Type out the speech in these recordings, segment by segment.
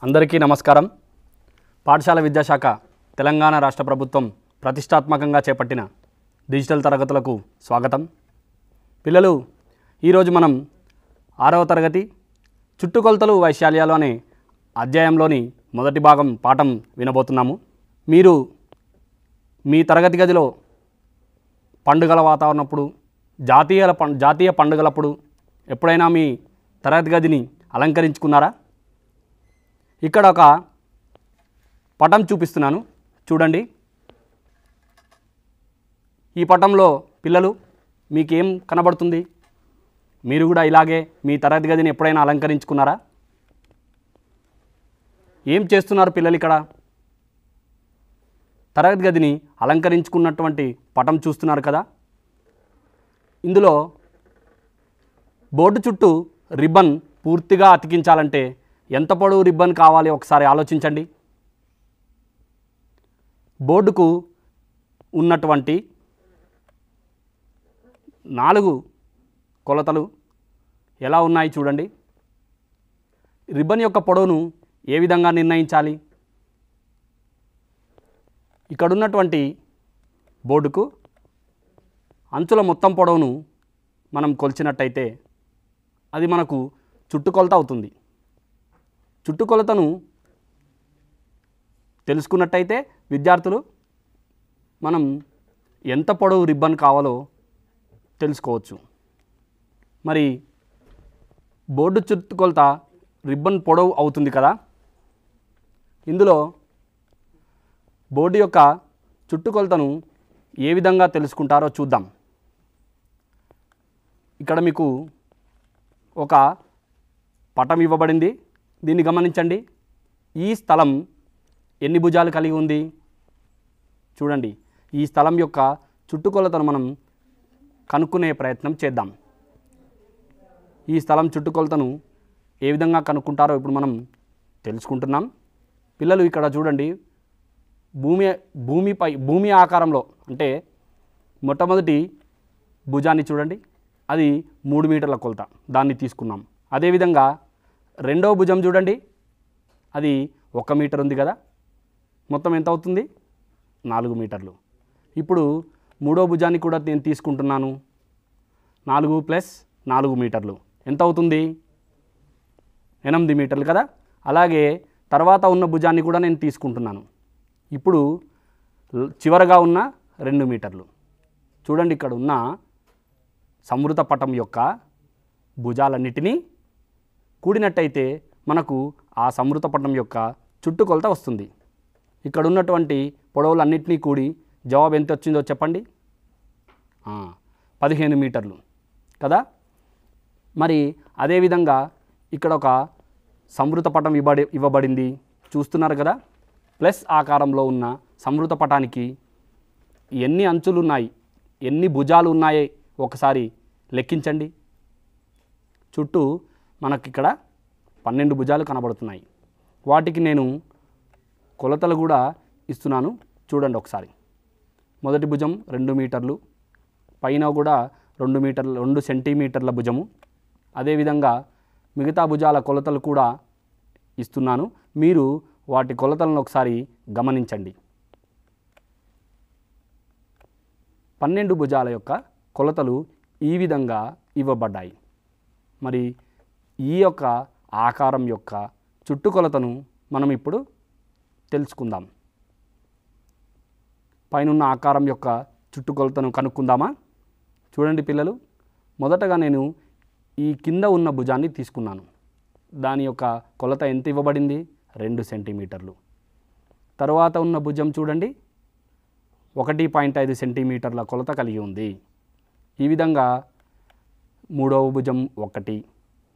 అందరికీ నమస్కారం. పాఠశాల విద్యాశాఖ తెలంగాణ రాష్ట్ర ప్రభుత్వం ప్రతిష్టాత్మకంగా చేపట్టిన డిజిటల్ తరగతులకు స్వాగతం. పిల్లలు, ఈరోజు మనం 6వ తరగతి చుట్టుకొలతలు వైశాల్యాలు అనే అధ్యాయంలోని మొదటి భాగం పాఠం వినబోతున్నాము. మీరు మీ తరగతి గదిలో పండుగల వాతావరణప్పుడు జాతీయ పండుగలప్పుడు ఎప్పుడైనా మీ తరగతి గదిని అలంకరించుకున్నారా? ఇక్కడ ఒక పటం చూపిస్తున్నాను, చూడండి. ఈ పటంలో పిల్లలు మీకేం కనబడుతుంది? మీరు కూడా ఇలాగే మీ తరగతి గదిని ఎప్పుడైనా అలంకరించుకున్నారా? ఏం చేస్తున్నారు పిల్లలు? ఇక్కడ తరగతి గదిని అలంకరించుకున్నటువంటి పటం చూస్తున్నారు కదా. ఇందులో బోర్డు చుట్టూ రిబ్బన్ పూర్తిగా అతికించాలంటే ఎంత పొడవు రిబ్బన్ కావాలి ఒకసారి ఆలోచించండి. బోర్డుకు ఉన్నటువంటి 4 కొలతలు ఎలా ఉన్నాయి చూడండి. రిబ్బన్ యొక్క పొడవును ఏ విధంగా నిర్ణయించాలి? ఇక్కడున్నటువంటి బోర్డుకు అంచుల మొత్తం పొడవును మనం కొలిచినట్టయితే అది మనకు చుట్టుకొలత అవుతుంది. చుట్టుకొలతను తెలుసుకున్నట్టయితే విద్యార్థులు మనం ఎంత పొడవు రిబ్బన్ కావాలో తెలుసుకోవచ్చు. మరి బోర్డు చుట్టుకొలత రిబ్బన్ పొడవు అవుతుంది కదా. ఇందులో బోర్డు యొక్క చుట్టుకొలతను ఏ విధంగా తెలుసుకుంటారో చూద్దాం. ఇక్కడ మీకు ఒక పటం ఇవ్వబడింది, దీన్ని గమనించండి. ఈ స్థలం ఎన్ని భుజాలు కలిగి ఉంది? చూడండి. ఈ స్థలం యొక్క చుట్టుకొలతను మనం కనుక్కునే ప్రయత్నం చేద్దాం. ఈ స్థలం చుట్టుకొలతను ఏ విధంగా కనుక్కుంటారో ఇప్పుడు మనం తెలుసుకుంటున్నాం. పిల్లలు ఇక్కడ చూడండి, భూమి ఆకారంలో అంటే మొట్టమొదటి భుజాన్ని చూడండి, అది 3 మీటర్ల కొలత, దాన్ని తీసుకున్నాం. అదేవిధంగా రెండవ భుజం చూడండి, అది 1 మీటర్ ఉంది కదా. మొత్తం ఎంత అవుతుంది? 4 మీటర్లు. ఇప్పుడు మూడో భుజాన్ని కూడా నేను తీసుకుంటున్నాను. 4 + 4 మీటర్లు ఎంత అవుతుంది? 8 మీటర్లు కదా. అలాగే తర్వాత ఉన్న భుజాన్ని కూడా నేను తీసుకుంటున్నాను. ఇప్పుడు చివరగా ఉన్న 2 మీటర్లు. చూడండి, ఇక్కడ ఉన్న సంవృత పటం యొక్క భుజాలన్నిటినీ కూడినట్టయితే మనకు ఆ సంవృత పటం యొక్క చుట్టుకొలత వస్తుంది. ఇక్కడ ఉన్నటువంటి పొడవులన్నింటినీ కూడి జవాబు ఎంత వచ్చిందో చెప్పండి. 15 మీటర్లు కదా. మరి అదేవిధంగా ఇక్కడ ఒక సంవృత పటం ఇవ్వబడింది, చూస్తున్నారు కదా. ప్లస్ ఆకారంలో ఉన్న సంవృత పటానికి ఎన్ని అంచులు ఉన్నాయి, ఎన్ని భుజాలు ఉన్నాయి ఒకసారి లెక్కించండి. చుట్టూ మనకిక్కడ 12 భుజాలు కనబడుతున్నాయి. వాటికి నేను కొలతలు కూడా ఇస్తున్నాను, చూడండి ఒకసారి. మొదటి భుజం 2 మీటర్లు, పైన కూడా 2 సెంటీమీటర్ల భుజము. అదేవిధంగా మిగతా భుజాల కొలతలు కూడా ఇస్తున్నాను, మీరు వాటి కొలతలను ఒకసారి గమనించండి. 12 భుజాల యొక్క కొలతలు ఈ విధంగా ఇవ్వబడ్డాయి. మరి ఈ యొక్క ఆకారం యొక్క చుట్టుకొలతను మనం ఇప్పుడు తెలుసుకుందాం. పైనున్న ఆకారం యొక్క చుట్టుకొలతను కనుక్కుందామా? చూడండి పిల్లలు, మొదటగా నేను ఈ కింద ఉన్న భుజాన్ని తీసుకున్నాను. దాని యొక్క కొలత ఎంత ఇవ్వబడింది? 2 సెంటీమీటర్లు. తరువాత ఉన్న భుజం చూడండి, 1.5 సెంటీమీటర్ల కొలత కలిగి ఉంది. ఈ విధంగా మూడవ భుజం 1,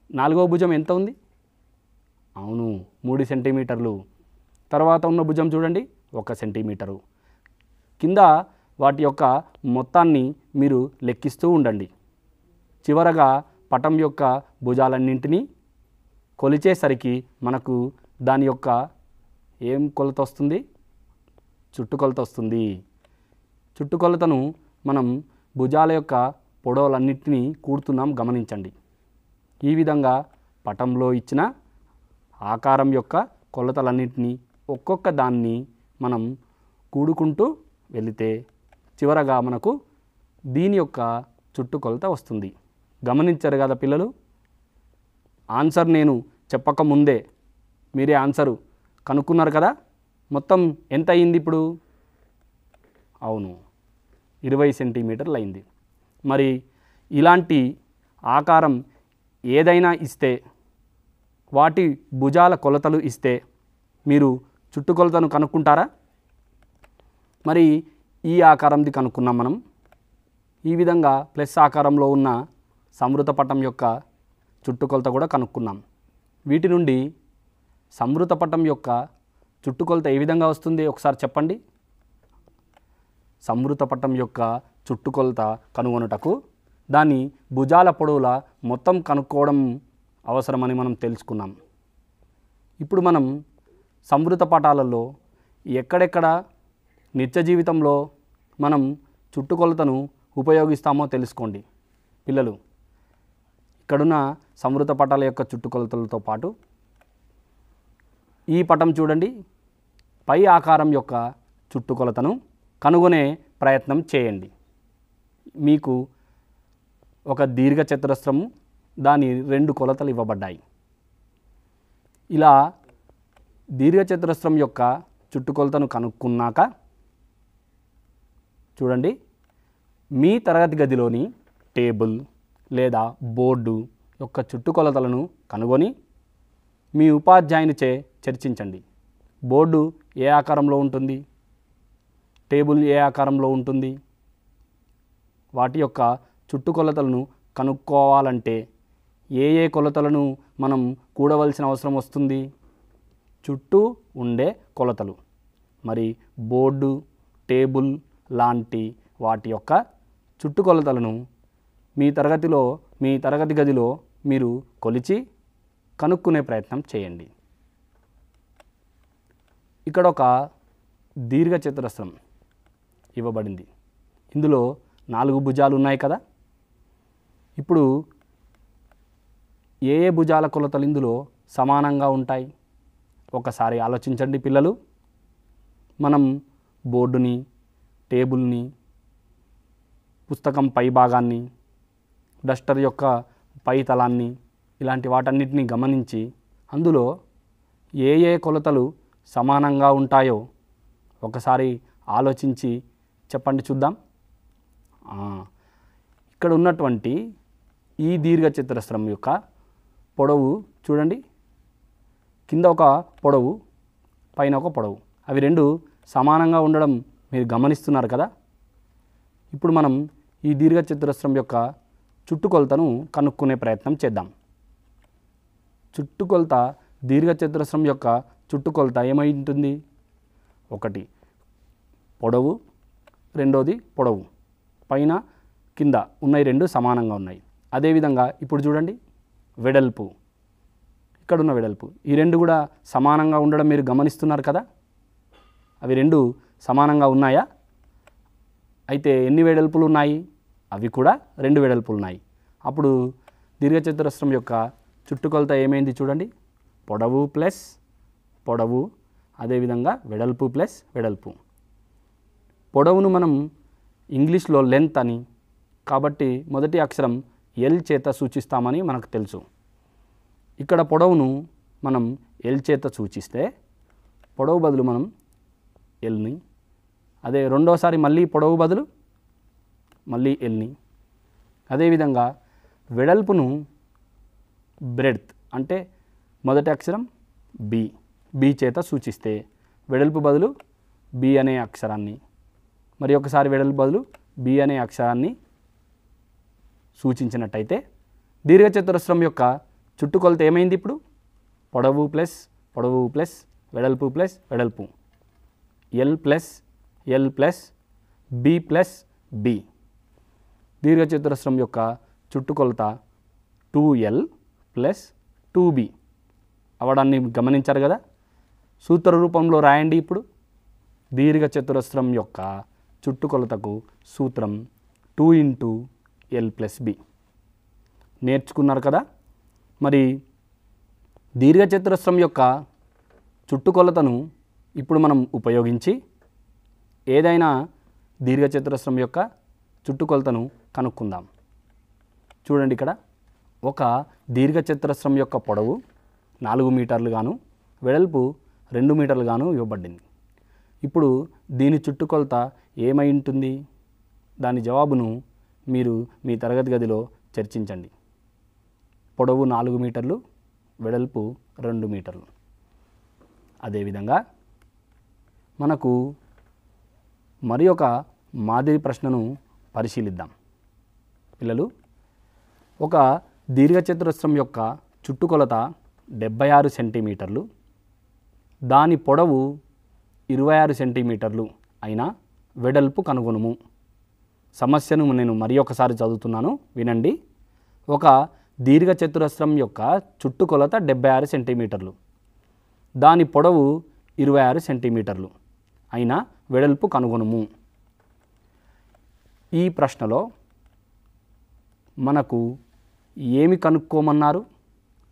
నాలుగవ భుజం ఎంత ఉంది? అవును, 3 సెంటీమీటర్లు. తర్వాత ఉన్న భుజం చూడండి, 1 సెంటీమీటరు. కింద వాటి యొక్క మొత్తాన్ని మీరు లెక్కిస్తూ ఉండండి. చివరగా పటం యొక్క భుజాలన్నింటినీ కొలిచేసరికి మనకు దాని యొక్క ఏం కొలత వస్తుంది? చుట్టుకొలత వస్తుంది. చుట్టుకొలతను మనం భుజాల యొక్క పొడవులన్నింటినీ కూడుతున్నాం, గమనించండి. ఈ విధంగా పటంలో ఇచ్చిన ఆకారం యొక్క కొలతలన్నింటినీ ఒక్కొక్క దాన్ని మనం కూడుకుంటూ వెళితే చివరగా మనకు దీని యొక్క చుట్టుకొలత వస్తుంది. గమనించారు కదా పిల్లలు? ఆన్సర్ నేను చెప్పకముందే మీరే ఆన్సరు కనుక్కున్నారు కదా. మొత్తం ఎంత అయింది ఇప్పుడు? అవును, 20 సెంటీమీటర్లు అయింది. మరి ఇలాంటి ఆకారం ఏదైనా ఇస్తే, వాటి భుజాల కొలతలు ఇస్తే మీరు చుట్టుకొలతను కనుక్కుంటారా? మరి ఈ ఆకారంది కనుక్కున్నాం మనం. ఈ విధంగా ప్లస్ ఆకారంలో ఉన్న సంవృత పటం యొక్క చుట్టుకొలత కూడా కనుక్కున్నాం. వీటి నుండి సంవృత పటం యొక్క చుట్టుకొలత ఏ విధంగా వస్తుంది ఒకసారి చెప్పండి. సంవృత పటం యొక్క చుట్టుకొలత కనుగొనుటకు దాని భుజాల పొడవుల మొత్తం కనుక్కోవడం అవసరమని మనం తెలుసుకున్నాం. ఇప్పుడు మనం సంవృత పటాలలో ఎక్కడెక్కడ నిత్య జీవితంలో మనం చుట్టుకొలతను ఉపయోగిస్తామో తెలుసుకోండి పిల్లలు. ఇక్కడున్న సంవృత పటాల యొక్క చుట్టుకొలతలతో పాటు ఈ పటం చూడండి, పై ఆకారం యొక్క చుట్టుకొలతను కనుగొనే ప్రయత్నం చేయండి. మీకు ఒక దీర్ఘ చతురస్రము, దాని 2 కొలతలు ఇవ్వబడ్డాయి. ఇలా దీర్ఘ చతురస్రం యొక్క చుట్టుకొలతను కనుక్కున్నాక చూడండి, మీ తరగతి గదిలోని టేబుల్ లేదా బోర్డు యొక్క చుట్టుకొలతలను కనుగొని మీ ఉపాధ్యాయునిచే చర్చించండి. బోర్డు ఏ ఆకారంలో ఉంటుంది, టేబుల్ ఏ ఆకారంలో ఉంటుంది, వాటి యొక్క చుట్టుకొలతలను కనుక్కోవాలంటే ఏ కొలతలను మనం కూడవలసిన అవసరం వస్తుంది? చుట్టూ ఉండే కొలతలు. మరి బోర్డు, టేబుల్ లాంటి వాటి యొక్క చుట్టుకొలతలను మీ తరగతి గదిలో మీరు కొలిచి కనుక్కునే ప్రయత్నం చేయండి. ఇక్కడ ఒక దీర్ఘ చతురస్రం ఇవ్వబడింది. ఇందులో 4 భుజాలు ఉన్నాయి కదా. ఇప్పుడు ఏ భుజాల కొలతలు ఇందులో సమానంగా ఉంటాయి ఒకసారి ఆలోచించండి పిల్లలు. మనం బోర్డుని, టేబుల్ని, పుస్తకం పై భాగాన్ని, డస్టర్ యొక్క పై తలాన్ని, ఇలాంటి వాటన్నిటిని గమనించి అందులో ఏ కొలతలు సమానంగా ఉంటాయో ఒకసారి ఆలోచించి చెప్పండి చూద్దాం. ఇక్కడ ఉన్నటువంటి ఈ దీర్ఘ చతురస్రం యొక్క పొడవు చూడండి, కింద ఒక పొడవు, పైన ఒక పొడవు, అవి 2 సమానంగా ఉండడం మీరు గమనిస్తున్నారు కదా. ఇప్పుడు మనం ఈ దీర్ఘ చతురస్రం యొక్క చుట్టుకొలతను కనుక్కునే ప్రయత్నం చేద్దాం. చుట్టుకొలత, దీర్ఘ చతురస్రం యొక్క చుట్టుకొలత ఏమై ఉంటుంది? ఒకటి పొడవు, రెండోది పొడవు, పైన కింద ఉన్నాయి 2 సమానంగా ఉన్నాయి. అదేవిధంగా ఇప్పుడు చూడండి వెడల్పు, ఇక్కడున్న వెడల్పు, ఈ 2 కూడా సమానంగా ఉండడం మీరు గమనిస్తున్నారు కదా. అవి 2 సమానంగా ఉన్నాయా? అయితే ఎన్ని వెడల్పులు ఉన్నాయి? అవి కూడా 2 వెడల్పులు ఉన్నాయి. అప్పుడు దీర్ఘచతురస్రం యొక్క చుట్టుకొలత ఏమైంది చూడండి, పొడవు ప్లస్ పొడవు, అదేవిధంగా వెడల్పు ప్లస్ వెడల్పు. పొడవును మనం ఇంగ్లీష్లో లెంత్ అని, కాబట్టి మొదటి అక్షరం ఎల్ చేత సూచిస్తామని మనకు తెలుసు. ఇక్కడ పొడవును మనం ఎల్ చేత సూచిస్తే పొడవు బదులు మనం ఎల్ని, అదే రెండోసారి మళ్ళీ పొడవు బదులు మళ్ళీ ఎల్ని, అదేవిధంగా వెడల్పును బ్రెడ్త్ అంటే మొదటి అక్షరం బి చేత సూచిస్తే వెడల్పు బదులు బి అనే అక్షరాన్ని, మరి ఒకసారి వెడల్పు బదులు బి అనే అక్షరాన్ని సూచించినట్టయితే దీర్ఘచతురస్రం యొక్క చుట్టుకొలత ఏమైంది? ఇప్పుడు పొడవు ప్లస్ పొడవు ప్లస్ వెడల్పు ప్లస్ వెడల్పు, L plus B plus B. దీర్ఘచతురస్రం యొక్క చుట్టుకొలత 2L ప్లస్ 2B అవడాన్ని గమనించారు కదా. సూత్ర రూపంలో రాయండి. ఇప్పుడు దీర్ఘచతురస్రం యొక్క చుట్టుకొలతకు సూత్రం 2 × L + B నేర్చుకున్నారు కదా. మరి దీర్ఘచతురస్రం యొక్క చుట్టుకొలతను ఇప్పుడు మనం ఉపయోగించి ఏదైనా దీర్ఘచతురస్రం యొక్క చుట్టుకొలతను కనుక్కుందాం. చూడండి, ఇక్కడ ఒక దీర్ఘచతురస్రం యొక్క పొడవు 4 మీటర్లు గాను వెడల్పు 2 మీటర్లు గాను ఇవ్వబడింది. ఇప్పుడు దీని చుట్టుకొలత ఏమై ఉంటుంది? దాని జవాబును మీరు మీ తరగతి గదిలో చర్చించండి. పొడవు 4 మీటర్లు, వెడల్పు 2 మీటర్లు. అదేవిధంగా మనకు మరి ఒక మాదిరి ప్రశ్నను పరిశీలిద్దాం. పిల్లలు, ఒక దీర్ఘచతురస్రం యొక్క చుట్టుకొలత 76 సెంటీమీటర్లు, దాని పొడవు 26 సెంటీమీటర్లు అయినా వెడల్పు కనుగొనుము. సమస్యను నేను మరి ఒకసారి చదువుతున్నాను, వినండి. ఒక దీర్ఘచతురస్రం యొక్క చుట్టుకొలత 76 సెంటీమీటర్లు, దాని పొడవు 26 సెంటీమీటర్లు అయినా వెడల్పు కనుగొనుము. ఈ ప్రశ్నలో మనకు ఏమి కనుక్కోమన్నారు?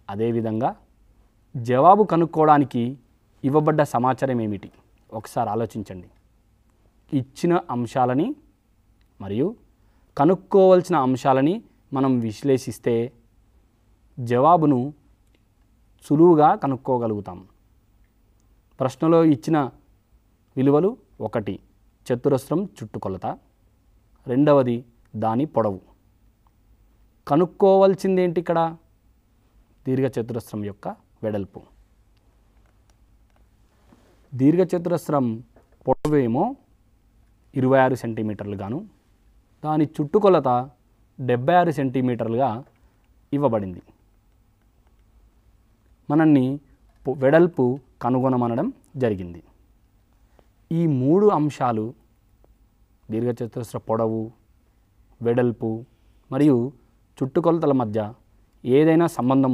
అదేవిధంగా జవాబు కనుక్కోవడానికి ఇవ్వబడ్డ సమాచారం ఏమిటి? ఒకసారి ఆలోచించండి. ఇచ్చిన అంశాలని మరియు కనుక్కోవలసిన అంశాలని మనం విశ్లేషిస్తే జవాబును సులువుగా కనుక్కోగలుగుతాం. ప్రశ్నలో ఇచ్చిన విలువలు: 1 చతురస్రం చుట్టుకొలత, 2వది దాని పొడవు. కనుక్కోవాల్సింది ఏంటి? ఇక్కడ దీర్ఘచతురస్రం యొక్క వెడల్పు. దీర్ఘచతురస్రం పొడవు ఏమో 26 సెంటీమీటర్లు గాను దాని చుట్టుకొలత 76 సెంటీమీటర్లుగా ఇవ్వబడింది. మనల్ని వెడల్పు కనుగొనమనడం జరిగింది. ఈ 3 అంశాలు దీర్ఘచతురస్ర పొడవు, వెడల్పు మరియు చుట్టుకొలతల మధ్య ఏదైనా సంబంధం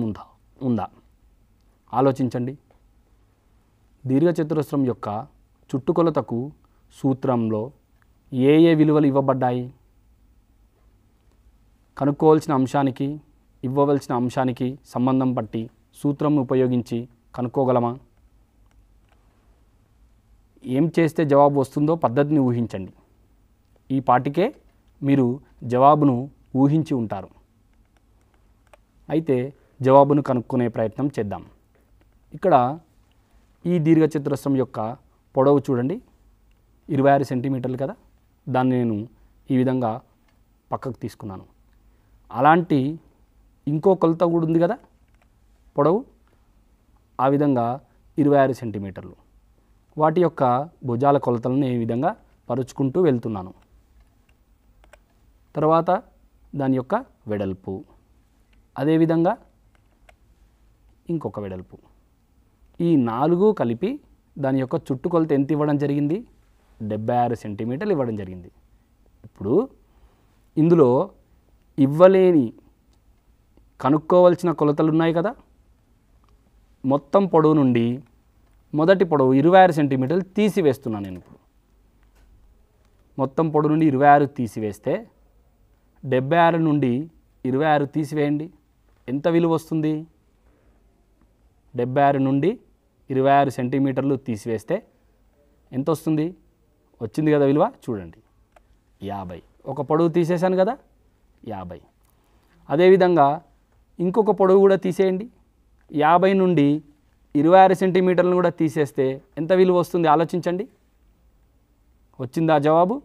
ఉందా? ఆలోచించండి. దీర్ఘచతురస్రం యొక్క చుట్టుకొలతకు సూత్రంలో ఏ విలువలు ఇవ్వబడ్డాయి? కనుక్కోవాల్సిన అంశానికి ఇవ్వవలసిన అంశానికి సంబంధం బట్టి సూత్రం ఉపయోగించి కనుక్కోగలమా? ఏం చేస్తే జవాబు వస్తుందో పద్ధతిని ఊహించండి. ఈ పాటికే మీరు జవాబును ఊహించి ఉంటారు. అయితే జవాబును కనుక్కునే ప్రయత్నం చేద్దాం. ఇక్కడ ఈ దీర్ఘచతురస్రం యొక్క పొడవు చూడండి, 26 సెంటీమీటర్లు కదా. దాన్ని నేను ఈ విధంగా పక్కకు తీసుకున్నాను. అలాంటి ఇంకో కొలత కూడా ఉంది కదా పొడవు, ఆ విధంగా 26 సెంటీమీటర్లు. వాటి యొక్క భుజాల కొలతలను ఈ విధంగా పరుచుకుంటూ వెళ్తున్నాను. తర్వాత దాని యొక్క వెడల్పు, అదేవిధంగా ఇంకొక వెడల్పు, ఈ 4 కలిపి దాని యొక్క చుట్టుకొలత ఎంత ఇవ్వడం జరిగింది? 76 సెంటీమీటర్లు ఇవ్వడం జరిగింది. ఇప్పుడు ఇందులో ఇవ్వలేని కనుక్కోవాల్సిన కొలతలు ఉన్నాయి కదా. మొత్తం పొడవు నుండి మొదటి పొడవు 26 సెంటీమీటర్లు తీసివేస్తున్నాను నేను. ఇప్పుడు మొత్తం పొడవు నుండి 26 తీసివేస్తే 76 నుండి 26 తీసివేయండి, ఎంత విలువ వస్తుంది? 76 నుండి 26 సెంటీమీటర్లు తీసివేస్తే ఎంత వస్తుంది? వచ్చింది కదా విలువ, చూడండి 50. ఒక పొడవు తీసేశాను కదా, 50. అదేవిధంగా ఇంకొక పొడవు కూడా తీసేయండి. 50 నుండి 26 సెంటీమీటర్లను కూడా తీసేస్తే ఎంత విలువ వస్తుంది? ఆలోచించండి. వచ్చిందా జవాబు?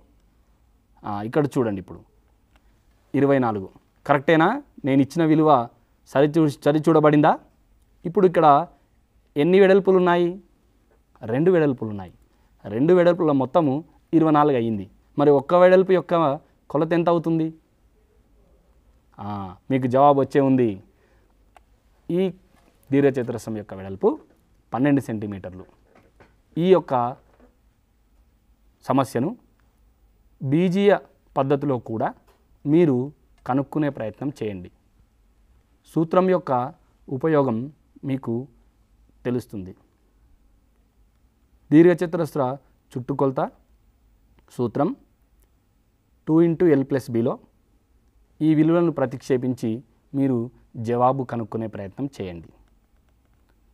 ఇక్కడ చూడండి, ఇప్పుడు 24. కరెక్టేనా? నేను ఇచ్చిన విలువ సరిచూడబడిందా? ఇప్పుడు ఇక్కడ ఎన్ని వెడల్పులు ఉన్నాయి? 2 వెడల్పులు ఉన్నాయి. 2 వెడల్పుల మొత్తము 24 అయ్యింది. మరి ఒక్క వెడల్పు యొక్క కొలత ఎంత అవుతుంది? మీకు జవాబు వచ్చే ఉంది. ఈ దీర్ఘచతురస్రం యొక్క వెడల్పు 12 సెంటీమీటర్లు. ఈ యొక్క సమస్యను బీజీయ పద్ధతిలో కూడా మీరు కనుక్కునే ప్రయత్నం చేయండి. సూత్రం యొక్క ఉపయోగం మీకు తెలుస్తుంది. దీర్ఘచతురస్ర చుట్టుకొలత సూత్రం 2x(l+b)లో ఈ విలువలను ప్రతిక్షేపించి మీరు జవాబు కనుక్కునే ప్రయత్నం చేయండి.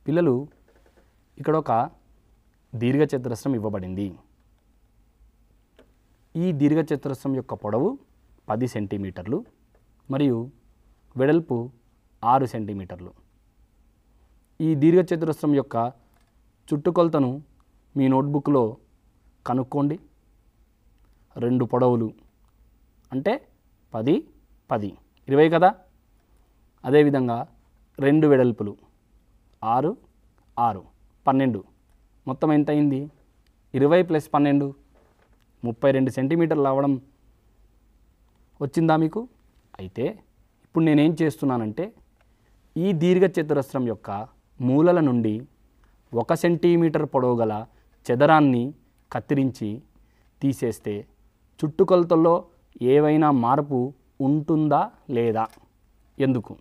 పిల్లలు, ఇక్కడ ఒక దీర్ఘచతురస్రం ఇవ్వబడింది. ఈ దీర్ఘచతురస్రం యొక్క పొడవు 10 సెంటీమీటర్లు మరియు వెడల్పు 6 సెంటీమీటర్లు. ఈ దీర్ఘచతురస్రం యొక్క చుట్టుకొలతను మీ నోట్బుక్లో కనుక్కోండి. 2 పొడవులు అంటే 10, 10 20 కదా. అదేవిధంగా 2 వెడల్పులు 6, 6 12 మొత్తం ఎంత అయింది? 20 + 12 32 సెంటీమీటర్లు అవ్వడం వచ్చిందా మీకు? అయితే ఇప్పుడు నేనేం చేస్తున్నానంటే ఈ దీర్ఘచతురస్రం యొక్క మూలల నుండి 1 సెంటీమీటర్ పొడవు గల చదరాన్ని కత్తిరించి తీసేస్తే చుట్టుకొలతల్లో ఏవైనా మార్పు ఉంటుందా లేదా? ఎందుకు?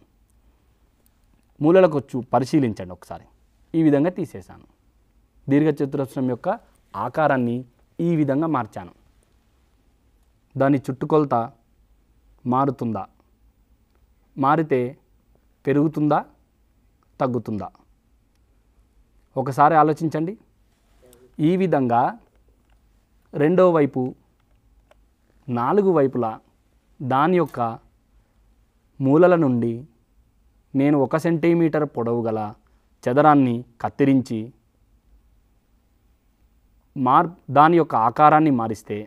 మూలలకు పరిశీలించండి ఒకసారి. ఈ విధంగా తీసేశాను. దీర్ఘచతురస్రం యొక్క ఆకారాన్ని ఈ విధంగా మార్చాను. దాని చుట్టుకొలత మారుతుందా? మారితే పెరుగుతుందా తగ్గుతుందా? ఒకసారి ఆలోచించండి. ఈ విధంగా రెండో వైపు 4 వైపులా దాని యొక్క మూలల నుండి నేను 1 సెంటీమీటర్ పొడవు గల చదరాన్ని కత్తిరించి దాని యొక్క ఆకారాన్ని మారిస్తే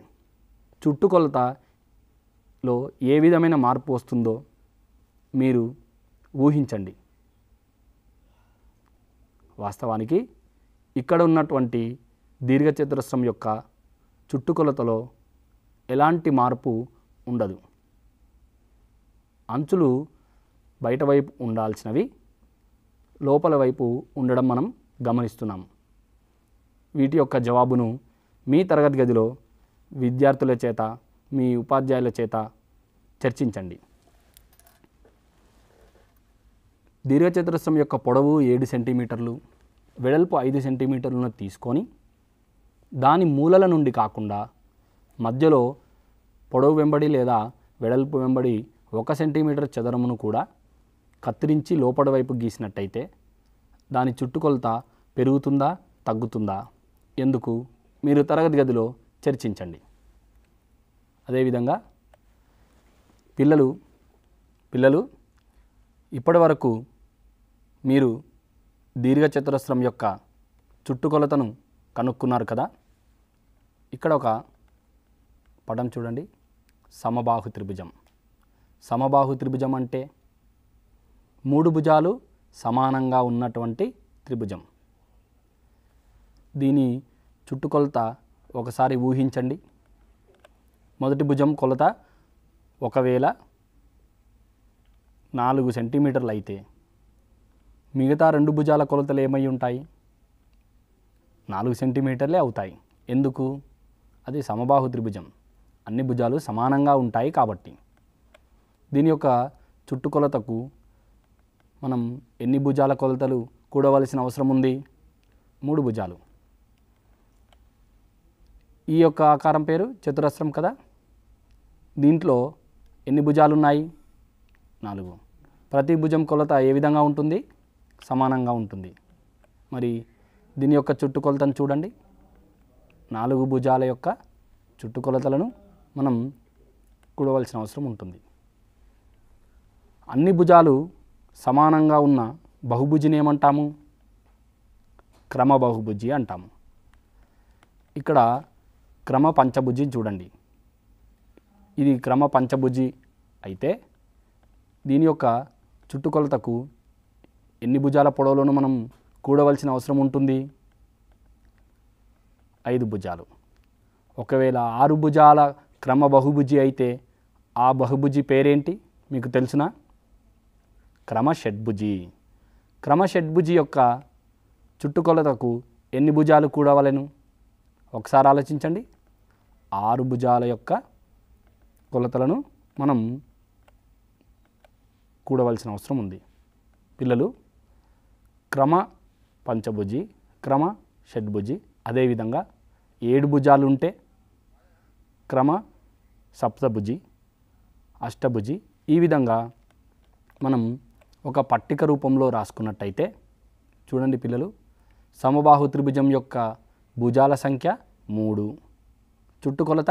చుట్టుకొలతలో ఏ విధమైన మార్పు వస్తుందో మీరు ఊహించండి. వాస్తవానికి ఇక్కడ ఉన్నటువంటి దీర్ఘచతురస్రం యొక్క చుట్టుకొలతలో ఎలాంటి మార్పు ఉండదు. అంచులు బయట వైపు ఉండాల్సినవి లోపల వైపు ఉండడం మనం గమనిస్తున్నాం. వీటి యొక్క జవాబును మీ తరగతి గదిలో విద్యార్థుల చేత, మీ ఉపాధ్యాయుల చేత చర్చించండి. దీర్ఘచతురస్రం యొక్క పొడవు 7 సెంటీమీటర్లు, వెడల్పు 5 సెంటీమీటర్లను తీసుకొని దాని మూలల నుండి కాకుండా మధ్యలో పొడవు వెంబడి లేదా వెడల్పు వెంబడి 1 సెంటీమీటర్ చదరమును కూడా కత్తిరించి లోపల వైపు గీసినట్టయితే దాని చుట్టుకొలత పెరుగుతుందా తగ్గుతుందా? ఎందుకు? మీరు తరగతి గదిలో చర్చించండి. అదేవిధంగా పిల్లలు ఇప్పటి వరకు మీరు దీర్ఘచతురస్రం యొక్క చుట్టుకొలతను కనుక్కున్నారు కదా. ఇక్కడ ఒక పటం చూడండి. సమబాహు త్రిభుజం. సమబాహు త్రిభుజం అంటే 3 భుజాలు సమానంగా ఉన్నటువంటి త్రిభుజం. దీని చుట్టుకొలత ఒకసారి ఊహించండి. మొదటి భుజం కొలత ఒకవేళ 4 సెంటీమీటర్లు అయితే మిగతా 2 భుజాల కొలతలు ఏమై ఉంటాయి? 4 సెంటీమీటర్లే అవుతాయి. ఎందుకు? అది సమబాహు త్రిభుజం. అన్ని భుజాలు సమానంగా ఉంటాయి కాబట్టి. దీని యొక్క చుట్టుకొలతకు మనం ఎన్ని భుజాల కొలతలు కూడవలసిన అవసరం ఉంది? 3 భుజాలు. ఈ యొక్క ఆకారం పేరు చతురస్రం కదా. దీంట్లో ఎన్ని భుజాలు ఉన్నాయి? 4. ప్రతి భుజం కొలత ఏ విధంగా ఉంటుంది? సమానంగా ఉంటుంది. మరి దీని యొక్క చుట్టుకొలతను చూడండి. 4 భుజాల యొక్క చుట్టుకొలతలను మనం కూడవలసిన అవసరం ఉంటుంది. అన్ని భుజాలు సమానంగా ఉన్న బహుభుజిని ఏమంటాము? క్రమ బహుభుజి అంటాము. ఇక్కడ క్రమ పంచభుజి చూడండి. ఇది క్రమ పంచభుజి అయితే దీని యొక్క చుట్టుకొలతకు ఎన్ని భుజాల పొడవులను మనం కూడవలసిన అవసరం ఉంటుంది? 5 భుజాలు. ఒకవేళ 6 భుజాల క్రమ బహుభుజి అయితే ఆ బహుభుజి పేరేంటి మీకు తెలుసునా? క్రమ షడ్భుజి. క్రమ షడ్భుజి యొక్క చుట్టుకొలతకు ఎన్ని భుజాలు కూడవలెను? ఒకసారి ఆలోచించండి. 6 భుజాల యొక్క కొలతలను మనం కూడవలసిన అవసరం ఉంది. పిల్లలు, క్రమ పంచభుజి, క్రమ షడ్భుజి, అదేవిధంగా 7 భుజాలు ఉంటే క్రమ సప్తభుజి, అష్టభుజి, ఈ విధంగా మనం ఒక పట్టిక రూపంలో రాసుకున్నట్టయితే చూడండి పిల్లలు, సమబాహు త్రిభుజం యొక్క భుజాల సంఖ్య 3, చుట్టుకొలత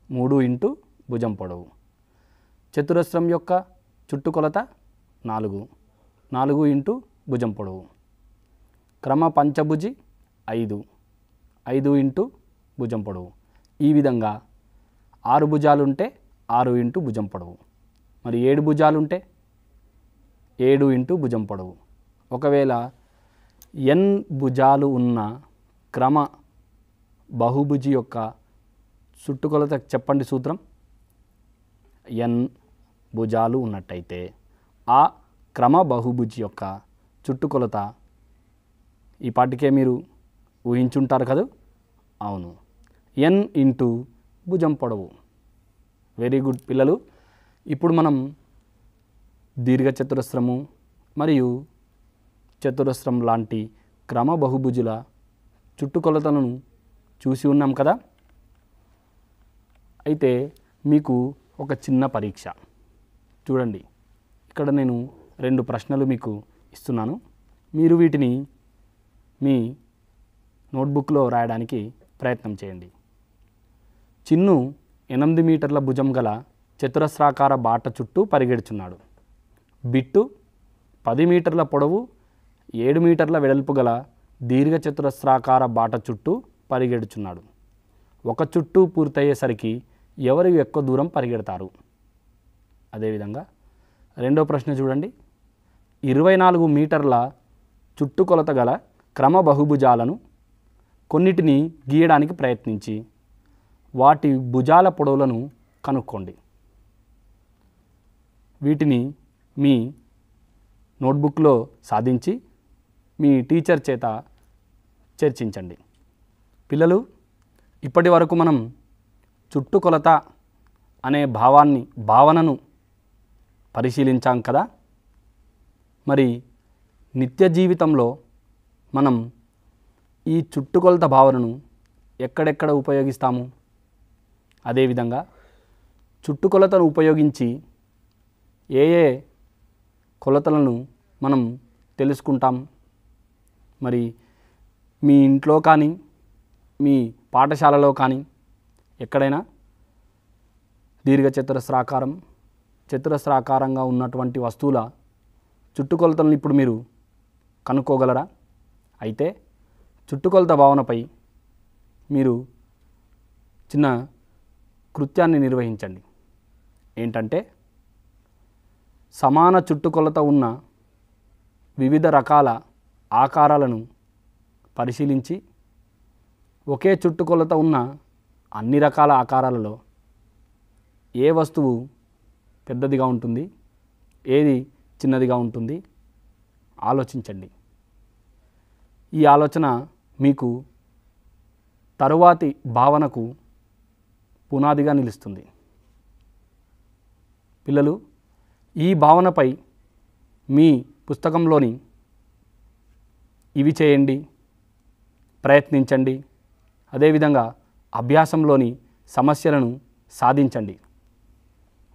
3 ఇంటూ భుజం పొడవు. చతురస్రం యొక్క చుట్టుకొలత 4, 4 ఇంటూ భుజం పొడవు. క్రమ పంచభుజి 5, 5 ఇంటూ భుజం పొడవు. ఈ విధంగా 6 భుజాలు ఉంటే 6 ఇంటూ భుజం పొడవు. మరి 7 భుజాలు ఉంటే 7 ఇంటూ భుజం పొడవు. ఒకవేళ n భుజాలు ఉన్న క్రమ బహుభుజి యొక్క చుట్టుకొలత చెప్పండి సూత్రం. n భుజాలు ఉన్నట్టయితే ఆ క్రమ బహుభుజి యొక్క చుట్టుకొలత ఈ పాటికే మీరు ఊహించుంటారు కదా. అవును, n ఇంటూ భుజం పొడవు. వెరీ గుడ్ పిల్లలు. ఇప్పుడు మనం దీర్ఘచతురస్రము మరియు చతురస్రం లాంటి క్రమ బహుభుజుల చుట్టుకొలతలను చూసి ఉన్నాం కదా. అయితే మీకు ఒక చిన్న పరీక్ష చూడండి. ఇక్కడ నేను 2 ప్రశ్నలు మీకు ఇస్తున్నాను. మీరు వీటిని మీ నోట్బుక్లో రాయడానికి ప్రయత్నం చేయండి. చిన్ను 8 మీటర్ల భుజం గల చతురస్రాకార బాట చుట్టూ పరిగెడుచున్నాడు. బిట్టు 10 మీటర్ల పొడవు 7 మీటర్ల వెడల్పు గల దీర్ఘచతురస్రాకార బాట చుట్టూ పరిగెడుచున్నాడు. ఒక చుట్టూ పూర్తయ్యేసరికి ఎవరు ఎక్కువ దూరం పరిగెడతారు? అదేవిధంగా రెండో ప్రశ్న చూడండి. 24 మీటర్ల చుట్టుకొలత గల క్రమ బహుభుజాలను కొన్నిటిని గీయడానికి ప్రయత్నించి వాటి భుజాల పొడవులను కనుక్కోండి. వీటిని మీ నోట్బుక్లో సాధించి మీ టీచర్ చేత చర్చించండి. పిల్లలు, ఇప్పటి వరకు మనం చుట్టుకొలత అనే భావనను పరిశీలించాం కదా. మరి నిత్య జీవితంలో మనం ఈ చుట్టుకొలత భావనను ఎక్కడెక్కడ ఉపయోగిస్తాము? అదేవిధంగా చుట్టుకొలతను ఉపయోగించి ఏ ఏ కొలతలను మనం తెలుసుకుంటాం? మరి మీ ఇంట్లో కానీ మీ పాఠశాలలో కానీ ఎక్కడైనా చతురస్రాకారంగా ఉన్నటువంటి వస్తువుల చుట్టుకొలతలను ఇప్పుడు మీరు కనుక్కోగలరా? అయితే చుట్టుకొలత భావనపై మీరు చిన్న కృత్యాన్ని నిర్వహించండి. ఏంటంటే, సమాన చుట్టుకొలత ఉన్న వివిధ రకాల ఆకారాలను పరిశీలించి ఒకే చుట్టుకొలత ఉన్న అన్ని రకాల ఆకారాలలో ఏ వస్తువు పెద్దదిగా ఉంటుంది, ఏది చిన్నదిగా ఉంటుంది ఆలోచించండి. ఈ ఆలోచన మీకు తరువాతి భావనకు పునాదిగా నిలుస్తుంది. పిల్లలు, ఈ భావనపై మీ పుస్తకంలోని ఇవి చేయండి, ప్రయత్నించండి, అదేవిధంగా అభ్యాసంలోని సమస్యలను సాధించండి.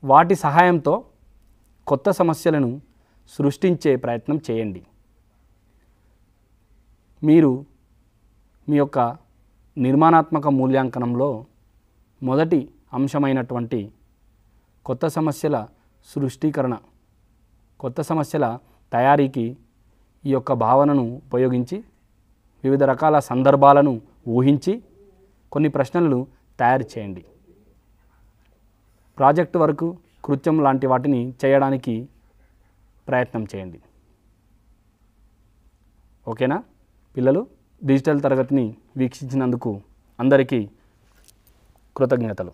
వాటి సహాయంతో కొత్త సమస్యలను సృష్టించే ప్రయత్నం చేయండి. మీరు మీ యొక్క నిర్మాణాత్మక మూల్యాంకనంలో మొదటి అంశమైనటువంటి కొత్త సమస్యల సృష్టీకరణ, కొత్త సమస్యల తయారీకి ఈ యొక్క భావనను ఉపయోగించి వివిధ రకాల సందర్భాలను ఊహించి కొన్ని ప్రశ్నలను తయారు చేయండి. ప్రాజెక్టు వర్క్, కృత్యం లాంటి వాటిని చేయడానికి ప్రయత్నం చేయండి. ఓకేనా పిల్లలు? డిజిటల్ తరగతిని వీక్షించినందుకు అందరికీ కృతజ్ఞతలు.